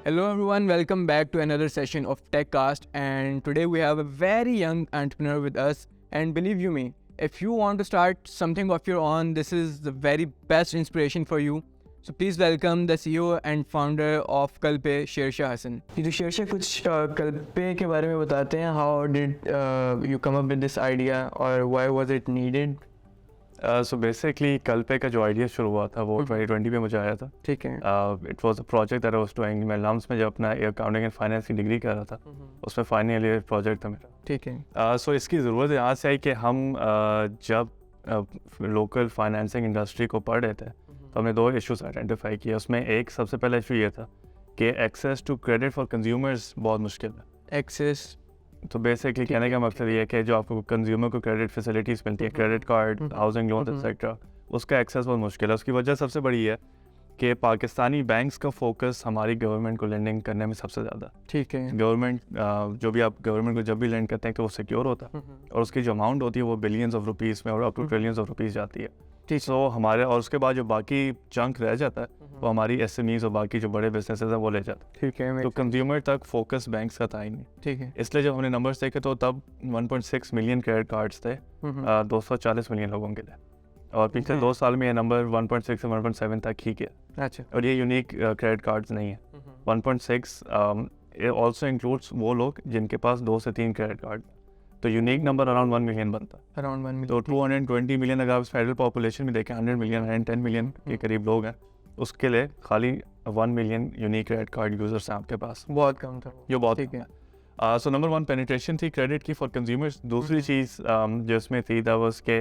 Hello everyone, welcome back to another session of TechCast, and today we have a very young entrepreneur with us. And believe you me, if you want to start something of your own, this is the very best inspiration for you. So please welcome the CEO and founder of Kalpe, Shersha Hassan. तो शेरशाह कुछ कल्पे के बारे में बताते हैं. How did you come up with this idea or why was it needed? So basically कल्पे का जो आइडिया शुरू हुआ था वो 2020 में मुझे आया था. ठीक है. It was a project that I was doing. मैं लम्स में जब अपना अकाउंटिंग एंड फाइनेंस की डिग्री कर रहा था, उसमें फाइनल ईयर प्रोजेक्ट था मेरा. ठीक है. सो इसकी ज़रूरत यहाँ से आई कि हम जब लोकल फाइनेंसिंग इंडस्ट्री को पढ़ रहे थे तो हमने दो इश्यूज आइडेंटिफाई किए. उसमें एक सबसे पहला इशू ये था कि access to credit for consumers बहुत मुश्किल है. एक्सेस तो बेसिकली कहने का मकसद ये है कि जो आपको कंज्यूमर को क्रेडिट फैसिलिटीज़ मिलती है, credit card, housing loan etcetera, उसका एक्सेस बहुत मुश्किल है. उसकी वजह सबसे बड़ी है कि पाकिस्तानी बैंक्स का फोकस हमारी गवर्नमेंट को लेंडिंग करने में सबसे ज़्यादा. ठीक है. गवर्नमेंट जो भी आप गवर्नमेंट को जब भी लेंड करते हैं तो वो सिक्योर होता है और उसकी जो अमाउंट होती है वो बिलियंस ऑफ रुपीज़ में और up to trillions of rupees जाती है. सो हमारे और उसके बाद जो बाकी चंक रह जाता है वो हमारी एसएमईज और बाकी जो बड़े बिजनेसेस हैं वो ले जाते हैं. ठीक है. तो कंज्यूमर तक फोकस बैंक्स का था ही नहीं. ठीक है. इसलिए जब हमने नंबर्स देखे तो तब 1.6 मिलियन क्रेडिट कार्ड्स थे 240 मिलियन लोगों के लिए, और पिछले 2 साल में ये नंबर 1.6 से 1.7 तक ही गया. अच्छा. और ये यूनिक क्रेडिट कार्ड्स नहीं है. 1.6 ऑल्सो इंक्लूड्स वो लोग जिनके पास 2 से 3 क्रेडिट कार्ड. तो यूनिक नंबर अराउंड 1 मिलियन बनता है. Around 1 million. तो 220 मिलियन अगर आप फेडरल पॉपुलेशन में देखें 100 मिलियन 110 मिलियन के करीब लोग हैं, उसके लिए खाली 1 million unique credit card users हैं आपके पास. बहुत कम था. जो बहुत ठीक है. सो नंबर 1 पेनिट्रेशन थी क्रेडिट की फॉर कंज्यूमर्स. दूसरी चीज़ जो इसमें थी दैट वाज के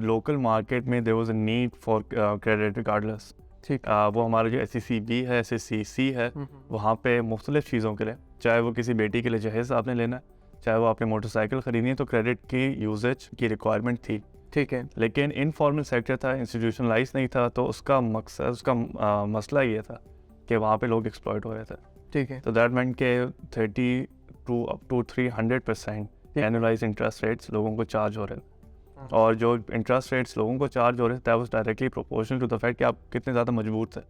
लोकल मार्केट में there was a need for credit regardless. ठीक. वो हमारा जो SECB है, SSCC है, वहाँ पे मुख्तलिफ चीज़ों के लिए, चाहे वो किसी बेटी के लिए जहेज आपने लेना है, चाहे वो आपने मोटरसाइकिल ख़रीदनी है, तो क्रेडिट की यूजेज की रिक्वायरमेंट थी. ठीक है. लेकिन इनफॉर्मल सेक्टर था, इंस्टीट्यूशनलाइज नहीं था, तो उसका मकसद उसका मसला ये था कि वहाँ पे लोग एक्सप्लॉइट हो रहे थे. ठीक है. तो दैट मीन के 30 to up to 300% annualise interest rates लोगों को चार्ज हो रहे थे. और जो इंटरेस्ट रेट्स लोगों को चार्ज हो रहे थे that was directly proportional to the fact कि आप कितने ज़्यादा मजबूर थे.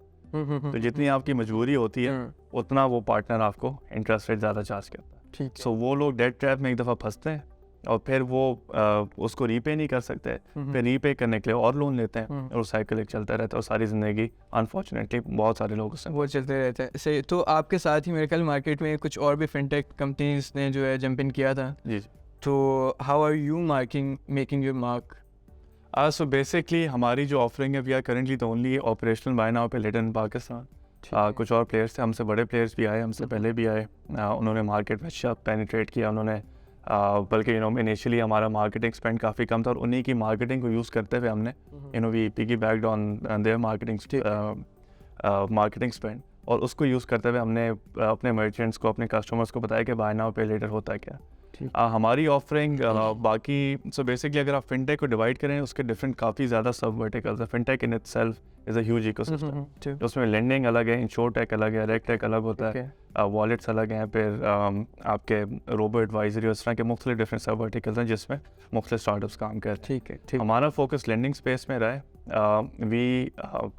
तो जितनी आपकी मजबूरी होती है उतना वो पार्टनर आपको इंटरेस्ट रेट ज़्यादा चार्ज करता है. ठीक. सो वो लोग डेट ट्रैप में एक दफ़ा फंसते हैं और फिर वो उसको रीपे नहीं कर सकते, फिर रीपे करने के लिए और लोन लेते हैं और वो साइकिल एक चलता रहता है और सारी ज़िंदगी अनफॉर्चुनेटली बहुत सारे लोग उससे वो चलते रहते हैं. सही. तो आपके साथ ही मेरे ख्याल मार्केट में कुछ और भी फिनटेक कंपनीज ने जो है जंप इन किया था. जी. तो how are you making your mark? So basically हमारी जो ऑफरिंग है we are currently the only operational buy now pay later in Pakistan. कुछ और प्लेयर्स थे, हमसे बड़े प्लेयर्स भी आए, हमसे पहले भी आए. उन्होंने मार्केट में अच्छा पेनिट्रेट किया उन्होंने, बल्कि इनिशियली हमारा मार्केटिंग स्पेंड काफ़ी कम था और उन्हीं की मार्केटिंग को यूज़ करते हुए हमने we piggybacked on their marketing spend, और उसको यूज़ करते हुए हमने अपने मर्चेंट्स को, अपने कस्टमर्स को बताया कि बाय नाउ पे लेटर होता है क्या. हमारी ऑफरिंग बाकी सो बेसिकली अगर आप फिनटेक को डिवाइड करें उसके डिफरेंट काफ़ी ज़्यादा सब वर्टिकल्स है. Fintech in itself is a huge ecosystem. उसमें लेंडिंग अलग है, इंश्योरटेक अलग है, रेगटेक अलग होता है, वॉलेट्स अलग हैं, फिर आपके रोबो एडवाइजरी, उस तरह के मुख्तलिफ डिफरेंट सब वर्टिकल्स हैं जिसमें मुख्तलिफ स्टार्टअप्स काम करते हैं. ठीक है. हमारा फोकस लेंडिंग स्पेस में रहा है. We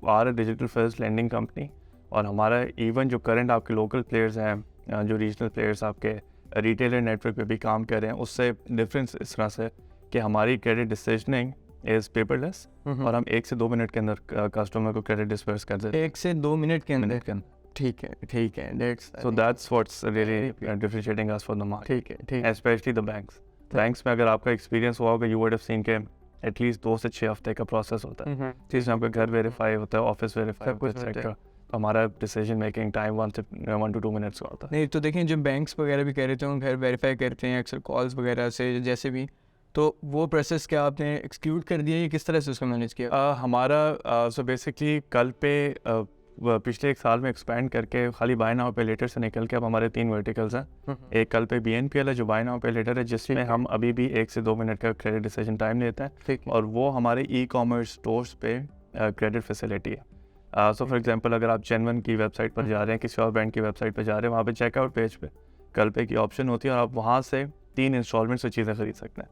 are a digital first lending company, और हमारा इवन जो करंट आपके लोकल प्लेयर्स हैं, जो रीजनल प्लेयर्स आपके रिटेलर नेटवर्क पे भी काम कर रहे हैं, उससे डिफरेंस इस तरह से कि हमारी क्रेडिट डिसीजनिंग इज़ पेपरलेस और हम 1 से 2 मिनट के अंदर कस्टमर को क्रेडिट डिस्पर्स कर देते हैं. 1 से 2 मिनट के अंदर. ठीक है. ठीक है. That's what's really differentiating us from the market. ठीक है. स्पेशली द बैंक्स में अगर आपका एक्सपीरियंस हुआ होगा, यू वुड हैव सीन के एटलीस्ट 2 से 6 हफ्ते का प्रोसेस होता है जिसमें आपका घर वेरीफाई होता है, ऑफिस वेरीफाई होता है, एक्सेट्रा. हमारा decision making time 1 to 2 minutes का होता है. नहीं तो देखें, जो बैंक्स वगैरह भी कह रहे थे वो घर वेरीफाई करते हैं अक्सर कॉल्स वगैरह से जैसे भी, तो वो प्रोसेस क्या आपने एक्सक्लूड कर दिया या किस तरह से उसको मैनेज किया? हमारा सो बेसिकली कल पे पिछले 1 साल में एक्सपैंड करके खाली बाय नाउ पे लेटर से निकल के अब हमारे 3 वर्टिकल्स हैं. एक कल पे BNPL है जो बाय नाउ पे लेटर है, जिसमें हम अभी भी 1 से 2 मिनट का क्रेडिट डिसीजन टाइम लेते हैं, और वो हमारे ई-कॉमर्स स्टोर्स पे क्रेडिट फैसिलिटी है. सो फॉर एग्जांपल अगर आप जेनवन की वेबसाइट पर जा रहे हैं, किसी और बैंक की वेबसाइट पर जा रहे हैं, वहाँ पे चेकआउट पेज पे कल पे की ऑप्शन होती है और आप वहाँ से 3 इंस्टॉलमेंट से चीज़ें खरीद सकते हैं.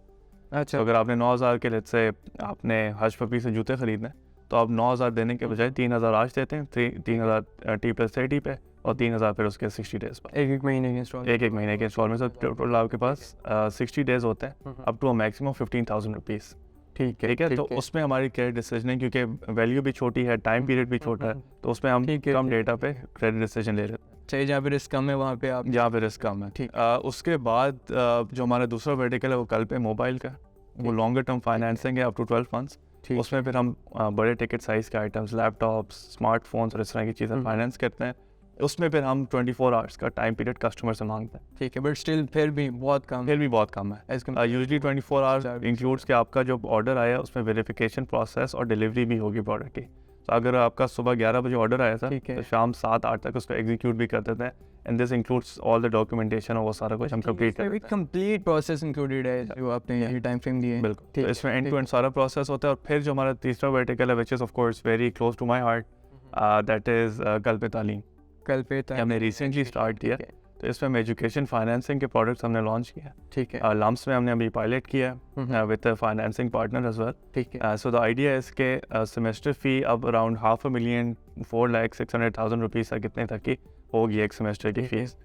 अच्छा. तो अगर आपने 9,000 के लिए से आपने हज पपी से जूते खरीदने, तो आप 9,000 देने के बजाय 3,000 आज देते हैं, 3,000 T+30 पे, और 3,000 फिर उसके 60 डेज पर, एक महीने के इंस्टॉल, एक महीने के इंस्टॉलमेंट। तो टोटल आपके पास 60 डेज होते हैं up to a maximum 15,000 rupees. ठीक है, तो उसमें हमारी क्रेडिट डिसीजन है, क्योंकि वैल्यू भी छोटी है, टाइम पीरियड भी छोटा है, तो उसमें हम कम डेटा पे क्रेडिट डिसीजन ले लेते हैं। चाहिए जहाँ पे रिस्क कम है वहाँ पे आप, जहाँ पे रिस्क कम है। ठीक। उसके बाद जो हमारा दूसरा वर्टिकल है वो कल पे मोबाइल का, वो लॉन्गर टर्म फाइनेंसिंग है अप टू 12 मंथ्स। उसमें फिर हम बड़े टिकट साइज़ के आइटम्स, लैपटॉप्स, स्मार्टफोन्स और इस तरह की चीज़ें फाइनेंस करते हैं। उसमें फिर हम 24 आवर्स का टाइम पीरियड कस्टमर से मांगते हैं। ठीक है, बट स्टिल फिर भी बहुत कम है। यूजुअली 24 आवर्स इंक्लूड्स कि आपका जो ऑर्डर आया उसमें वेरिफिकेशन प्रोसेस और डिलीवरी भी होगी प्रोडक्ट की। तो अगर आपका सुबह 11 बजे ऑर्डर आया था तो शाम 7-8 तक उसको एग्जीक्यूट भी कर देते हैं, and this includes all the documentation और वो सारा कुछ हम कंप्लीट करते हैं। कंप्लीट प्रोसेस इंक्लूडेड है जो आपने ये टाइम फ्रेम दिए। बिल्कुल, तो इसमें एंड टू एंड सारा प्रोसेस होता है। और फिर जो हमारा तीसरा वर्टिकल है which is of course very close to my heart, that is Kal Pe तालीम। हमने रिसेंटली स्टार्ट किया, तो इसमें हम एजुकेशन फाइनेंसिंग के प्रोडक्ट्स हमने लॉन्च किया। ठीक है, लम्स में हमने अभी पायलट किया with financing partner as well. ठीक है, सो द आइडिया इज़ के सेमेस्टर फ़ी अब अराउंड 500,000 4,600,000 रुपीज़ तक कितने तक की होगी एक सेमेस्टर की फ़ीस।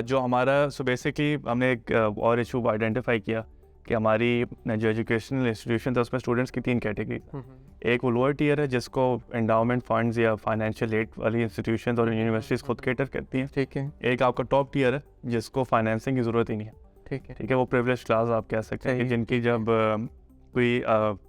जो हमारा सो बेसिकली हमने एक और इशू आइडेंटिफाई किया कि हमारी जो एजुकेशनल इंस्टीट्यूशन था उसमें स्टूडेंट्स की 3 कैटेगरी। एक वो लोअर टियर है जिसको एंडाउमेंट फंड्स या फाइनेंशियल एड वाली इंस्टीट्यूशन और यूनिवर्सिटीज़ खुद कैटर करती हैं। ठीक है, एक आपका टॉप टियर है जिसको फाइनेंसिंग की ज़रूरत ही नहीं है। ठीक है, वो प्रिविलेज क्लास आप कह सकते हैं कि जिनकी जब कोई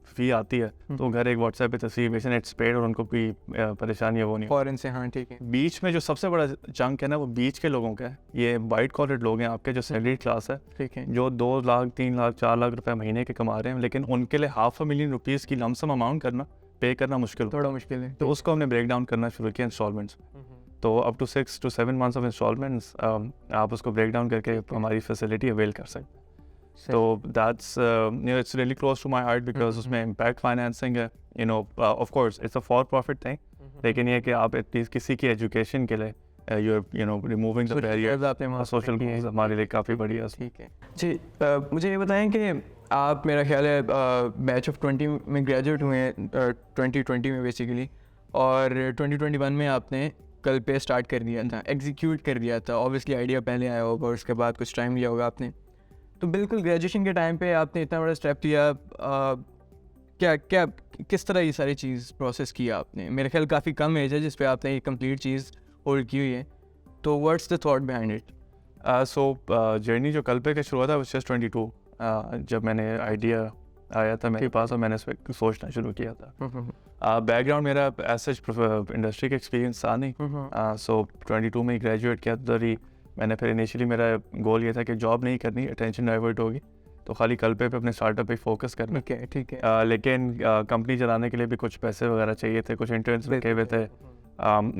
फ़ी आती है तो घर एक व्हाट्सएप पे तस्वीर भेजन इट्स पेड और उनको कोई परेशानी है वो नहीं फॉरेन से। हाँ, ठीक है। बीच में जो सबसे बड़ा चंक है ना वो बीच के लोगों का है, ये वाइट कॉलर लोग हैं आपके जो सैलरी क्लास है। ठीक है, जो 2 लाख 3 लाख 4 लाख रुपए महीने के कमा रहे हैं, लेकिन उनके लिए 500,000 रुपीज़ की लमसम अमाउंट करना पे करना मुश्किल, थोड़ा मुश्किल है। तो उसको हमने ब्रेक डाउन करना शुरू किया इंस्टॉलमेंट्स। तो up to 6 to 7 months of instalments आप उसको ब्रेक डाउन करके हमारी फैसिलिटी अवेल कर सकते हैं। तो that's it's really close to my heart because उसमें इम्पैक्ट फाइनेंसिंग है, of course it's a for profit thing, लेकिन ये कि आप एटलीस्ट किसी की एजुकेशन के लिए removing the barrier, social cause हमारे लिए काफ़ी बढ़िया। ठीक है जी, मुझे ये बताएं कि आप, मेरा ख्याल है बैच ऑफ 20 में ग्रेजुएट हुए हैं 2020 में बेसिकली, और 2021 में आपने कल पे स्टार्ट कर दिया था, एग्जीक्यूट कर दिया था। ऑब्वियसली आइडिया पहले आया होगा और उसके बाद कुछ टाइम लिया होगा आपने। तो बिल्कुल ग्रेजुएशन के टाइम पे आपने इतना बड़ा स्टेप लिया, क्या किस तरह ये सारी चीज़ प्रोसेस किया आपने? मेरा ख्याल काफ़ी कम एज है जिस पे आपने ये कंप्लीट चीज़ होल्ड की हुई है, तो what's the thought behind it? So journey जो कल पे का शुरू हुआ था जस्ट 22 जब मैंने आइडिया आया था मेरे पास और मैंने इस पर सोचना शुरू किया था। बैकग्राउंड मेरा ऐसा इंडस्ट्री का एक्सपीरियंस था नहीं। सो 22 में ग्रेजुएट किया तो मैंने फिर इनिशियली मेरा गोल ये था कि जॉब नहीं करनी, अटेंशन डाइवर्ट होगी, तो खाली कल पे अपने स्टार्टअप पे फोकस करना। ठीक है। लेकिन कंपनी चलाने के लिए भी कुछ पैसे वगैरह चाहिए थे, कुछ इंटर्न्स रखे हुए थे,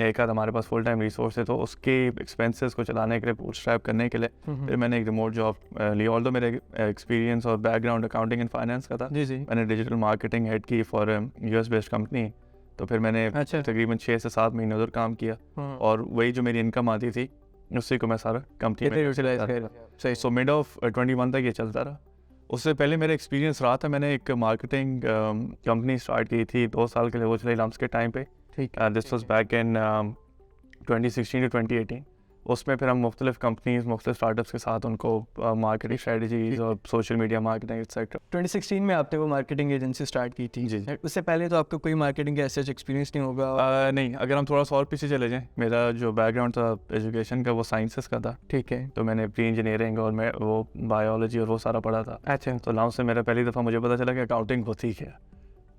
एक आध हमारे पास फुल टाइम रिसोर्स है, तो उसके एक्सपेंसेस को चलाने के लिए, बूटस्ट्रैप करने के लिए फिर मैंने एक रिमोट जॉब ली। ऑल्दो मेरे एक्सपीरियंस और बैकग्राउंड अकाउंटिंग एंड फाइनेंस का था, मैंने डिजिटल मार्केटिंग हेड की फॉर US बेस्ड कंपनी, तो फिर मैंने तकरीबन 6 से 7 महीने उधर काम किया और वही जो मेरी इनकम आती थी उसी को मैं सारा कंपनी में यूटिलाइज कर। सो मिड ऑफ 21 तक ये चलता रहा। उससे पहले मेरा एक्सपीरियंस रहा था, मैंने एक मार्केटिंग कंपनी स्टार्ट की थी 2 साल के लिए, वो चलाई लम्स के टाइम पे। This was back in 2016 to 2018। उसमें फिर हम मुख्तलिफ कंपनीज, मुख्तलिफ स्टार्टअप्स के साथ उनको मार्केटिंग स्ट्रेटजीज और सोशल मीडिया मार्केटिंग एक्सेट्रा। 2016 में आपने वो मार्केटिंग एजेंसी स्टार्ट की थी। जी। उससे पहले तो आपका कोई मार्केटिंग का ऐसा एक्सपीरियंस नहीं होगा? नहीं, अगर हम थोड़ा सा और पीछे चले जाएं, मेरा जो बैकग्राउंड था एजुकेशन का वो साइंसेस का था। ठीक है। तो मैंने प्री इंजीनियरिंग और मैं वो बायोलॉजी और वो सारा पढ़ा था। अच्छा। तो लम्स से मेरा पहली दफ़ा मुझे पता चला कि अकाउंटिंग होती है,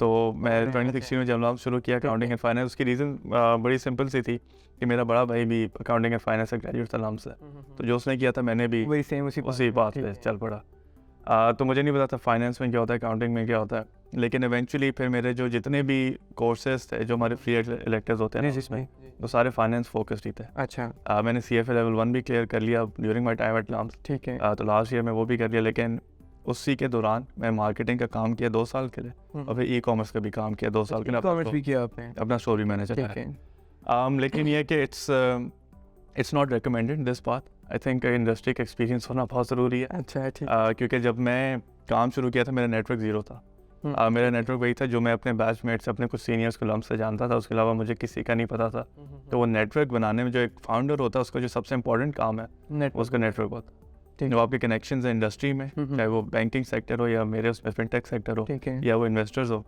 तो मैं 2016 में जब लम्स शुरू किया अकाउंटिंग एंड फाइनेंस, उसकी रीज़न बड़ी सिंपल सी थी कि मेरा बड़ा भाई भी अकाउंटिंग एंड फाइनेंस से ग्रेजुएट था लम्स से, तो जो उसने किया था मैंने भी उसी बात पे चल पड़ा। तो मुझे नहीं पता था फाइनेंस में क्या होता है, अकाउंटिंग में क्या होता है, लेकिन इवेंचुअली फिर मेरे जो जितने भी कोर्सेज थे जो हमारे फ्री इलेक्टिव्स होते हैं जिसमें, वो सारे फाइनेंस फोकस्ड ही थे। अच्छा। मैंने CFA लेवल 1 भी क्लियर कर लिया during my time at LUMS. ठीक है। तो लास्ट ईयर में वो भी कर लिया, लेकिन उसी के दौरान मैं मार्केटिंग का काम किया 2 साल के लिए और फिर ई-कॉमर्स का भी काम किया 2 साल के लिए। ई-कॉमर्स भी किया आपने? अपना स्टोर भी मैंने चलाया। लेकिन ये कि it's not recommended this path. I think industry का एक्सपीरियंस होना बहुत ज़रूरी है। अच्छा, ठीक। क्योंकि जब मैं काम शुरू किया था मेरा नेटवर्क ज़ीरो था, मेरा नेटवर्क वही था जो मैं अपने बैचमेट से, अपने कुछ सीनियर्स को लम्ब से जानता था, उसके अलावा मुझे किसी का नहीं पता था। तो वो नेटवर्क बनाने में जो एक फाउंडर होता है उसका जो सबसे इंपॉर्टेंट काम है उसका नेटवर्क होता है। जो आपके कनेक्शंस हैं इंडस्ट्री में, चाहे वो बैंकिंग सेक्टर हो या मेरे उसमें फिनटेक सेक्टर हो या वो इन्वेस्टर्स हो,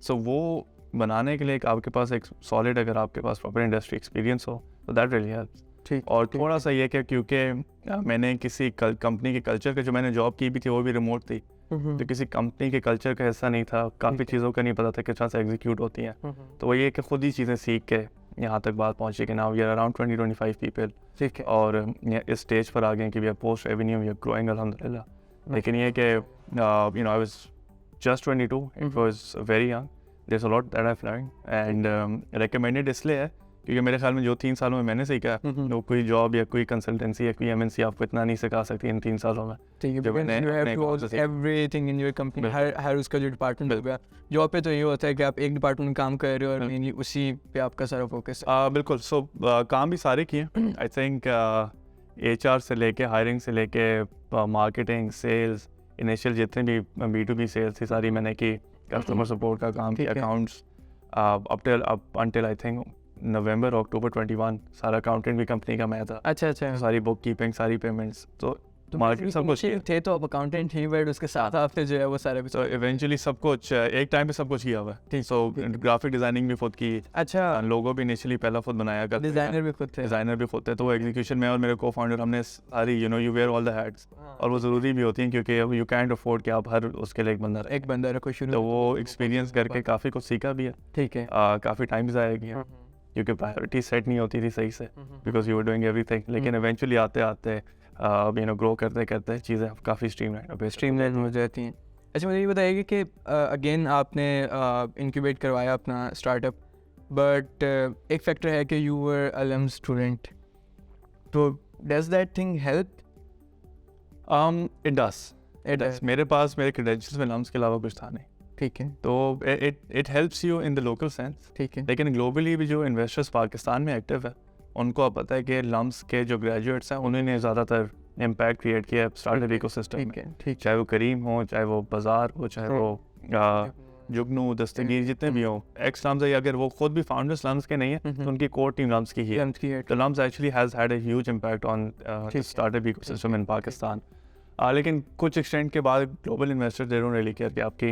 सो वो बनाने के लिए एक आपके पास एक सॉलिड, अगर आपके पास प्रॉपर इंडस्ट्री एक्सपीरियंस हो तो दैट रियली हेल्प्स। और थोड़ा सा ये कि क्योंकि मैंने किसी कंपनी के कल्चर का, जो मैंने जॉब की भी थी वो भी रिमोट थी, तो किसी कंपनी के कल्चर का हिस्सा नहीं था, काफ़ी चीज़ों का नहीं पता था किस तरह से एग्जीक्यूट होती हैं। तो वो ये कि खुद ही चीज़ें सीख के यहाँ तक बात पहुँची कि now we are around 20-25 people, और इस स्टेज पर आ गए कि we are post revenue, we are growing अल्हम्दुलिल्लाह। लेकिन ये कि I was just 22, it was very young, there is a lot that I have learn, and recommended इसलिए है क्योंकि मेरे ख्याल में जो 3 सालों में मैंने सीखा है, वो कोई जॉब या कोई कंसल्टेंसी या कोई एमएनसी आपको इतना नहीं सिखा सकती इन 3 सालों में। एवरीथिंग इन योर कंपनी, हर उसका जो डिपार्टमेंट हो गया। जॉब पे तो ये होता है कि आप एक डिपार्टमेंट में काम कर रहे हो और मेनली उसी पे आपका सारा फोकस है। बिल्कुल। सो काम भी सारे किए। आई थिंक एचआर से लेके, हायरिंग से लेके, मार्केटिंग, सेल्स, इनिशियल जितने भी B2B सेल्स थी सारी मैंने की, कस्टमर सपोर्ट का काम किया, accounts, up until I think November October 21 सारा अकाउंटेंट भी कंपनी का मैं था। अच्छा, सारी बुक कीपिंग, सारी पेमेंट्स, तो मार्केट सब कुछ थे। तो आप अकाउंटेंट ही, बट उसके साथ आपने जो है वो सारे तो इवेंचुअली सब कुछ एक टाइम पे सब कुछ किया हुआ है। सो ग्राफिक डिजाइनिंग भी खुद की। अच्छा, लोगो भी इनिशियली पहला खुद बनाया करते, डिजाइनर भी खुद थे। डिजाइनर भी खुद थे। तो वो एग्जीक्यूशन में और मेरे को फाउंडर, हमने सारी you wear all the hats, और वो ज़रूरी भी होती हैं क्योंकि यू कैंट अफोर्ड कि आप हर उसके लिए एक बंदा रखो शुरू। तो वो एक्सपीरियंस करके काफ़ी कुछ सीखा भी है। ठीक है। काफ़ी टाइम भी ज़ाया किया क्योंकि प्रायोरिटी सेट नहीं होती थी सही से, because you were doing everything. लेकिन इवेंचुअली आते आते ग्रो करते करते चीज़ें काफ़ी स्ट्रीमलाइन हो जाती हैं। अच्छा, मुझे ये बताइए कि अगेन आपने इंक्यूबेट करवाया अपना स्टार्टअप, बट एक फैक्टर है कि you were a lamb student, तो does that thing help? It does. मेरे पास मेरे क्रेडेंशियल्स में लम्ब्स के अलावा कुछ था नहीं। ठीक है। तो it helps you in the local sales. ठीक है। लेकिन ग्लोबली भी जो इन्वेस्टर्स पाकिस्तान में एक्टिव है उनको अब पता है कि लम्ब्स के जो ग्रेजुएट्स हैं उन्होंने ज़्यादातर इम्पैक्ट क्रिएट किया है स्टार्टअप इकोसिस्टम में। ठीक, चाहे वो करीम हो, चाहे वो बाजार हो, चाहे वो जुगनू, दस्तगीर, जितने भी हो, एक्स लम्ब्स है, अगर वो खुद भी फाउंडर्स लम्ब्स के नहीं है तो उनकी कोर टीम लम्ब्स की ही है। तो LUMS actually has had a huge impact on startup ecosystem in Pakistan. लेकिन कुछ एक्सटेंट के बाद global investors they don't really care कि आपकी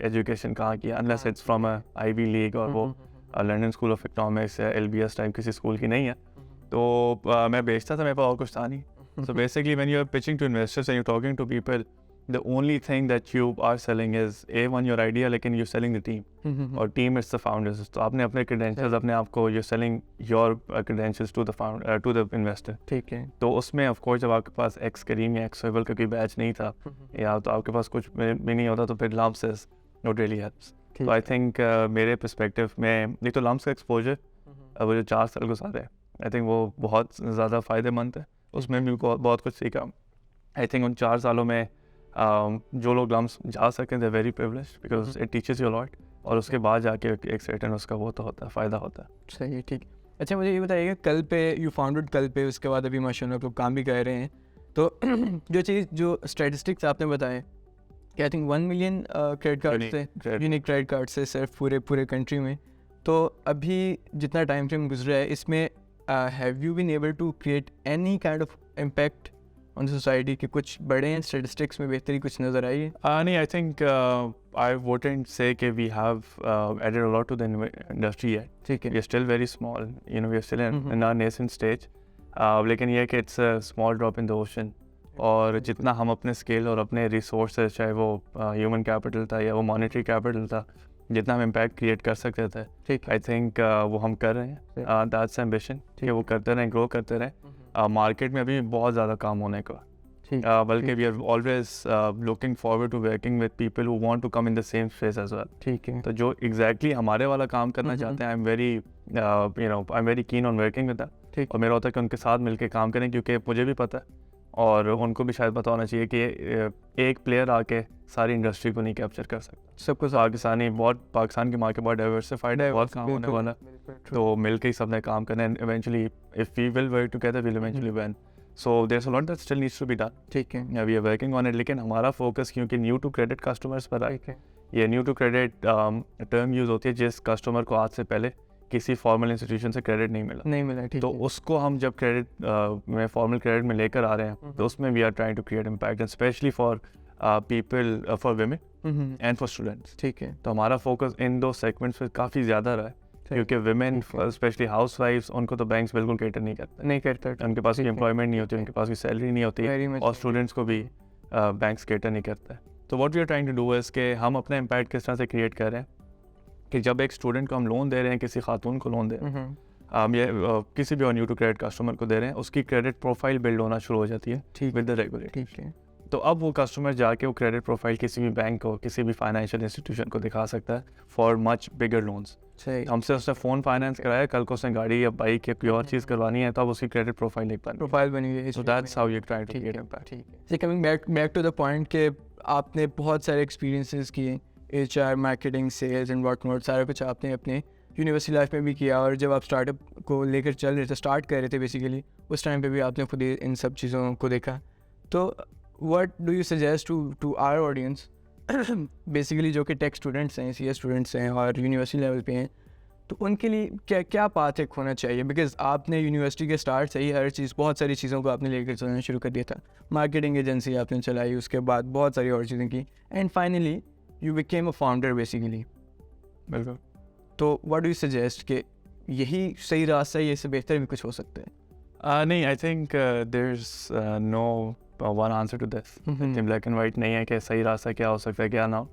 एजुकेशन कहाँ की, unless it's from a Ivy League और वो लंदन स्कूल ऑफ इकोनॉमिक्स या LBS टाइप किसी स्कूल की नहीं है। तो मैं बेचता था, मेरे पास और कुछ था नहीं। So basically when you are pitching to investors and you're talking to people, the only thing that you are selling is one your idea, लेकिन you're selling the team, और team is the founders। तो आपने अपने credentials, अपने आप को you're selling your credentials to the founder, to the investor। ठीक है। तो उसमें of course जब आपके पास ex करीम या ex Sohaibul का कोई बैच नहीं था या तो आपके पास कुछ भी नहीं होता, तो फिर lumps is not really helps। तो I think मेरे perspective में एक तो lumps का exposure वो जो 4 साल गुजारे, I think वो बहुत ज़्यादा फ़ायदेमंद है। उसमें भी बहुत कुछ सीखा। आई थिंक उन 4 सालों में जो लोग लम्ब्स जा सकें, they very privileged because it teaches you lot, और उसके बाद जाके एक सर्टेन उसका वो तो होता है, फ़ायदा होता है। सही, ठीक। अच्छा, मुझे ये बताइएगा, कल पे यू फाउंडेड, कल पे उसके बाद अभी माशाल्लाह आप काम भी कर रहे हैं, तो जो स्टैटिस्टिक्स आपने बताए कि I think 1 million credit card से, यूनिक क्रेडिट कार्ड से सिर्फ पूरे कंट्री में, तो अभी जितना टाइम फ्रेम गुजरा है इसमें have you been able to create any kind of impact on the society कि कुछ बड़े हैं statistics में बेहतरी कुछ नज़र आई है? नहीं, I think I wouldn't say कि we have added a lot to the industry yet। ठीक है। We are still very small, we are still in our nascent stage। लेकिन ये कि it's a small drop in the ocean, और जितना हम अपने स्केल और अपने रिसोर्सेज, चाहे वो ह्यूमन कैपिटल था या वो मॉनेटरी कैपिटल था, जितना हम इम्पैक्ट क्रिएट कर सकते थे, ठीक, आई थिंक वो हम कर रहे हैं। दैट्स एम्बिशन कि वो करते रहें, ग्रो करते रहें। मार्केट में अभी बहुत ज़्यादा काम होने का, बल्कि we are always looking forward to working with people who want to come in the same space as well. ठीक है। तो जो एग्जैक्टली हमारे वाला काम करना चाहते हैं, I am very keen on working with that. ठीक। और मेरा होता है कि उनके साथ मिलकर काम करें, क्योंकि मुझे भी पता है और उनको भी शायद पता होना चाहिए कि एक प्लेयर आके सारी इंडस्ट्री को नहीं कैप्चर कर सकता। सबको पाकिस्तान की मार्केट बहुत डाइवर्सिफाइड है, बहुत काम होने वाला, तो मिलकर ही सबने काम करना है। Eventually if we will work together, we will eventually win. So there is a lot that still needs to be done. ठीक है, we are working on it. लेकिन हमारा फोकस क्योंकि न्यू टू क्रेडिट कस्टमर्स पर है, ये new to credit term use होती है जिस कस्टमर को आज से पहले किसी फॉर्मल इंस्टीट्यूशन से क्रेडिट नहीं मिला, ठीक तो उसको हम जब क्रेडिट में फॉर्मल क्रेडिट में लेकर आ रहे हैं तो उसमें we are trying to create impact and specially for people for women and for students, ठीक है। तो हमारा फोकस इन दो सेगमेंट्स पे काफ़ी ज़्यादा रहा है क्योंकि women स्पेशली हाउस वाइफ्स उनको तो बैंक्स बिल्कुल केटर नहीं करते, उनके पास कोई एम्प्लॉयमेंट नहीं होती, उनके पास कोई सैलरी नहीं होती और स्टूडेंट्स को भी बैंक्स केटर नहीं करते। तो what we are trying to do is कि हम अपना इम्पैक्ट किस तरह से क्रिएट कर रहे हैं कि जब एक स्टूडेंट को हम लोन दे रहे हैं, किसी खातून को लोन दे रहे हैं या किसी भी और न्यू टू क्रेडिट कस्टमर को दे रहे हैं, उसकी क्रेडिट प्रोफाइल बिल्ड होना शुरू हो जाती है विद द रेगुलेटर, ठीक है। तो अब वो कस्टमर जाके वो क्रेडिट प्रोफाइल किसी भी बैंक को, किसी भी फाइनेंशियल इंस्टीट्यूशन को दिखा सकता है फॉर मच बिगर लोन्स। हमसे उसने फ़ोन फाइनेंस कराया, कल को उसने गाड़ी या बाइक या कोई और चीज़ करवानी है तो अब उसकी क्रेडिट प्रोफाइल एक प्रोफाइल बनी हुई है। So that's how you try to create impact. ठीक है, coming back to the point कि आपने बहुत सारे एक्सपीरियंसेस किए, HR, marketing, sales and what not, सारा कुछ आपने अपने यूनिवर्सिटी लाइफ में भी किया और जब आप स्टार्टअप को लेकर चल रहे थे, स्टार्ट कर रहे थे बेसिकली, उस टाइम पे भी आपने खुद ही इन सब चीज़ों को देखा। तो what do you suggest to our audience basically जो कि टेक स्टूडेंट्स हैं, CS स्टूडेंट्स हैं और यूनिवर्सिटी लेवल पे हैं, तो उनके लिए क्या पाथ एक होना चाहिए? बिकॉज आपने यूनिवर्सिटी के स्टार्ट से ही हर चीज़, बहुत सारी चीज़ों को आपने लेकर चलना शुरू कर दिया था। मार्केटिंग एजेंसी आपने चलाई, उसके बाद बहुत सारी और चीज़ें की and finally you became a founder basically. बिल्कुल। तो व्हाट डू यू सजेस्ट कि यही सही रास्ता है, ये से बेहतर भी कुछ हो सकता है? नहीं, I think there is no one answer to this. Black and white नहीं है कि सही रास्ता क्या हो सकता है क्या ना हो,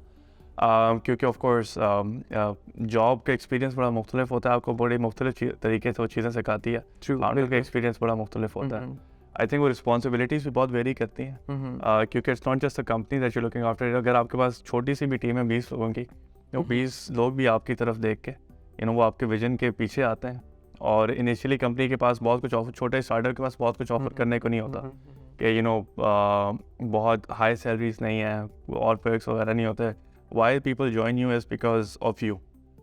क्योंकि ऑफ कोर्स जॉब का एक्सपीरियंस बड़ा मुख्तलिफ होता है, आपको बड़े मुख्तलिफ तरीके से वो चीज़ें सिखाती है। फाउंडर का एक्सपीरियंस बड़ा मुख्तलिफ होता है। आई थिंक वो रिस्पॉन्सिबिलिटीज़ भी बहुत वेरी करती हैं क्योंकि it's not just a company that you looking after. अगर आपके पास छोटी सी भी टीम है 20 लोगों की, तो 20 लोग भी आपकी तरफ देख के वो आपके विजन के पीछे आते हैं और इनिशियली कंपनी के पास बहुत कुछ ऑफर, छोटे स्टार्टअप के पास बहुत कुछ ऑफर करने को नहीं होता कि बहुत हाई सैलरीज नहीं है और पर्क्स वगैरह नहीं होते। Why people join you is because of you,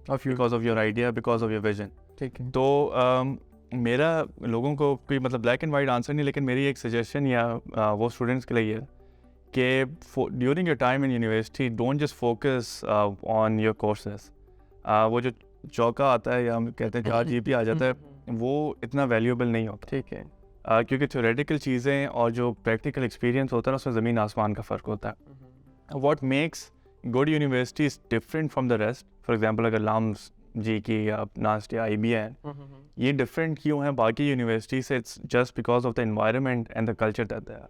because of your idea, because of your vision, ठीक है। तो मेरा लोगों को कोई मतलब ब्लैक एंड वाइट आंसर नहीं, लेकिन मेरी एक सजेशन या वो स्टूडेंट्स के लिए है कि during your time in university don't just focus on your courses. वो जो चौका आता है या हम कहते हैं 4 GP आ जाता है, वो इतना वैल्यूएबल नहीं होता, ठीक है। क्योंकि थ्योरेटिकल चीज़ें और जो प्रैक्टिकल एक्सपीरियंस होता है उसमें ज़मीन आसमान का फ़र्क होता है। What makes good university is different from the rest. For example अगर लाम्स जी की या नास्ट या IBM, ये डिफरेंट क्यों है बाकी यूनिवर्सिटी से? It's just because of the environment and the culture that they are.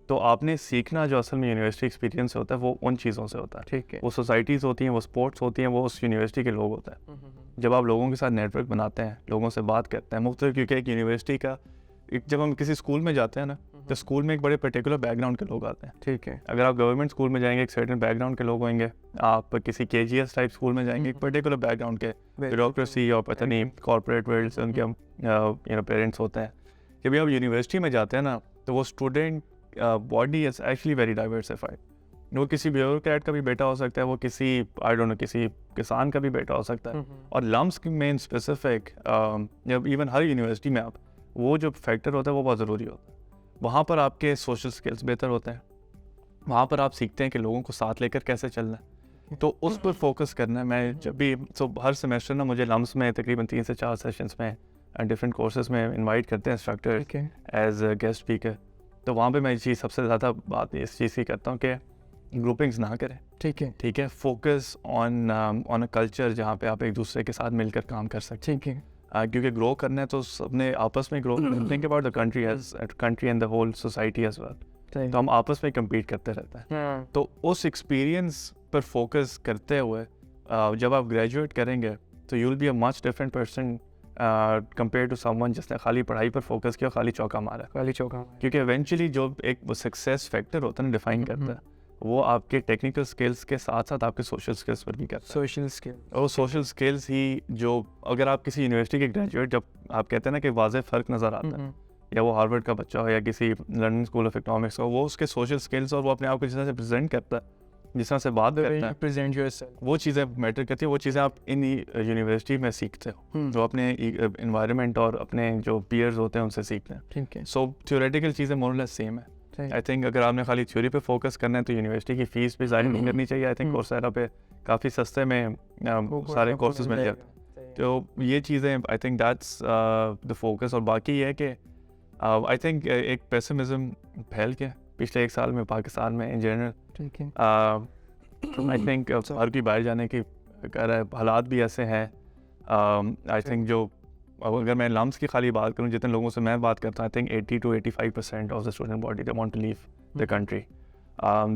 तो आपने सीखना जो असल में यूनिवर्सिटी एक्सपीरियंस होता है वो उन चीज़ों से होता है, ठीक है। वो सोसाइटीज़ होती हैं, वो स्पोर्ट्स होती हैं, वो उस यूनिवर्सिटी के लोग होते हैं। जब आप लोगों के साथ नेटवर्क बनाते हैं, लोगों से बात करते हैं मुख्तलिफ, क्योंकि एक यूनिवर्सिटी का जब हम किसी स्कूल में जाते हैं ना, तो स्कूल में एक बड़े पर्टिकुलर बैकग्राउंड के लोग आते हैं, ठीक है। अगर आप गवर्नमेंट स्कूल में जाएंगे एक सर्टेन बैकग्राउंड के लोग होंगे, आप किसी KGS टाइप स्कूल में जाएंगे एक पर्टिकुलर बैकग्राउंड के, ब्यूरोक्रेसी और पता नहीं कॉर्पोरेट वर्ल्ड से उनके पेरेंट्स होते हैं। जब आप यूनिवर्सिटी में जाते हैं ना, तो वो student body is actually very diversified. वो किसी ब्यूरोक्रेट का भी बेटा हो सकता है, वो किसी किसी किसान का भी बेटा हो सकता है। और लम्स में इन स्पेसिफिक जब इवन हर यूनिवर्सिटी में आप वो जो फैक्टर होता है वो बहुत ज़रूरी होता है। वहाँ पर आपके सोशल स्किल्स बेहतर होते हैं, वहाँ पर आप सीखते हैं कि लोगों को साथ लेकर कैसे चलना है, तो उस पर फोकस करना है। मैं जब भी हर सेमेस्टर ना मुझे लम्स में तकरीबन 3 से 4 सेशंस में डिफरेंट कोर्सेज में इनवाइट करते हैं instructor as a guest speaker. तो वहाँ पे मैं चीज़ सबसे ज़्यादा बात इस चीज़ की करता हूँ कि ग्रुपिंग्स ना करें, ठीक है। फोकस ऑन अ कल्चर जहाँ पे आप एक दूसरे के साथ मिलकर काम कर सकते हैं, ठीक है। क्योंकि ग्रो करना है तो सबने आपस में grow, think about the country and the whole society as well. तो हम आपस में कम्पीट करते रहते हैं। तो उस एक्सपीरियंस पर फोकस करते हुए जब आप ग्रेजुएट करेंगे तो you will be a much different person compare to someone जिसने खाली पढ़ाई पर फोकस किया, खाली चौका मारा। क्योंकि इवेंचुअली जो एक वो सक्सेस फैक्टर होता है ना, डिफाइन करता है, वो आपके टेक्निकल स्किल्स के साथ साथ आपके सोशल स्किल्स पर भी करता है। और सोशल स्किल्स ही जो अगर आप किसी यूनिवर्सिटी के ग्रेजुएट, जब आप कहते हैं ना कि वाज़ेह फ़र्क नज़र आता है, या वो हार्वर्ड का बच्चा हो या किसी लंदन स्कूल ऑफ इकोनॉमिक्स हो, वो उसके सोशल स्किल्स और वो अपने आप को जिस तरह से प्रेजेंट करता है, जिस तरह से बात करता है, प्रेजेंट योरसेल्फ, वो चीज़ें मैटर करती है। वो चीज़ें आप इन यूनिवर्सिटी में सीखते हो, जो अपने इन्वायरमेंट और अपने जो पीयर्स होते हैं उनसे सीखते हैं, ठीक है। सो थ्योरेटिकल चीज़ें मोर और लेस सेम है, आई थिंक अगर आपने खाली थ्योरी पे फोकस करना है तो यूनिवर्सिटी की फ़ीस भी ज़ाहिर नहीं करनी चाहिए। आई थिंक कोर्सेरा पे काफ़ी सस्ते में सारे कोर्सेज मिल जाते हैं। तो ये चीज़ें I think that's the focus. और बाकी ये है कि आई थिंक एक पेसिमिज्म फैल गया पिछले 1 साल में पाकिस्तान में इन जनरल। ठीक है। आई थिंक हर कोई बाहर जाने की कह रहा है, हालात भी ऐसे हैं। आई थिंक जो अगर मैं लम्स की खाली बात करूं, जितने लोगों से मैं बात करता हूं, I think 80 to 85% of the student body they want to leave the country.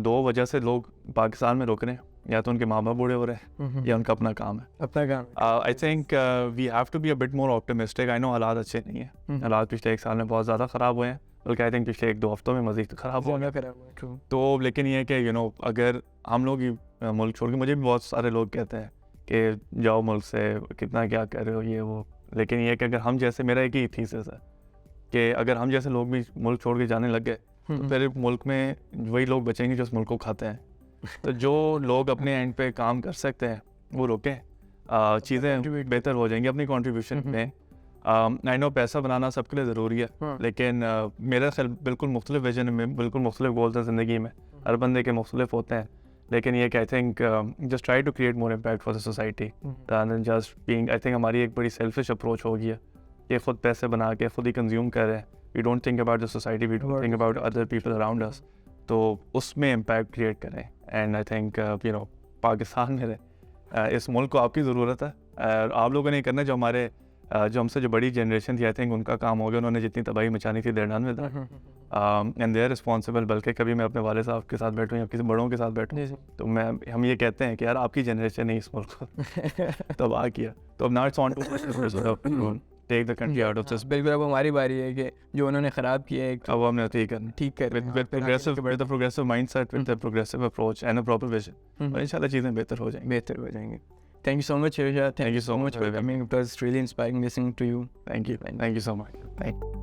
2 वजह से लोग पाकिस्तान में रुक रहे हैं, या तो उनके माँ बाप बूढ़े हो रहे हैं या उनका अपना काम है। अपना काम। I think we have to be a bit more optimistic. I know हालात अच्छे नहीं हैं, हालात पिछले 1 साल में बहुत ज़्यादा ख़राब हुए हैं, बल्कि आई थिंक पिछले 1-2 हफ्तों में मज़ीद ख़राब हो गए। तो लेकिन ये है कि यू नो अगर हम लोग मुल्क छोड़ के, मुझे भी बहुत सारे लोग कहते हैं कि जाओ मुल्क से, कितना क्या कर रहे हो ये वो, लेकिन ये है कि अगर हम जैसे, मेरा एक ही थीसिस है कि अगर हम जैसे लोग भी मुल्क छोड़ के जाने लग गए तो फिर मुल्क में वही लोग बचेंगे जो उस मुल्क को खाते हैं। तो जो लोग अपने एंड पे काम कर सकते हैं वो रुकें, चीज़ें बेहतर हो जाएंगी अपनी कंट्रीब्यूशन में। आई नो पैसा बनाना सबके लिए ज़रूरी है, लेकिन मेरा ख्याल बिल्कुल मुख्तलिफ विजन में बिल्कुल मुख्तलिफ गोल्स हैं ज़िंदगी में, हर बंदे के मुख्तलिफ होते हैं। लेकिन ये कि I think just try to create more impact for the society rather than just being. I think हमारी एक बड़ी सेल्फिश अप्रोच हो गई है कि ख़ुद पैसे बना के ख़ुद ही कंज्यूम कर रहे हैं। We don't think about the society, we don't think about other people around us. तो उसमें इम्पैक्ट क्रिएट करें। And I think you know Pakistan में इस मुल्क को आपकी ज़रूरत है, आप लोगों ने करना जो हमारे जो हमसे जो बड़ी जनरेशन थी, आई थिंक उनका काम हो गया। उन्होंने जितनी तबाही मचानी थी, they're done with that and they are responsible. बल्कि कभी मैं अपने वाले साहब के साथ बैठूँ या किसी बड़ों के साथ बैठूँ तो हम ये कहते हैं कि यार आपकी जनरेशन ने इस मुल्क को तबाह किया, तो अब now it's on to take the country out of this. बिल्कुल, अब हमारी बारी है कि जो उन्होंने ख़राब किया है अब हमने ठीक करना, ठीक कर with progressive mindset, with the progressive approach and a proper vision, और इंशाल्लाह चीज़ें बेहतर हो जाएंगी। Thank you so much, Irsha. Thank you so much for coming. It was really inspiring listening to you. Thank you so much. Bye.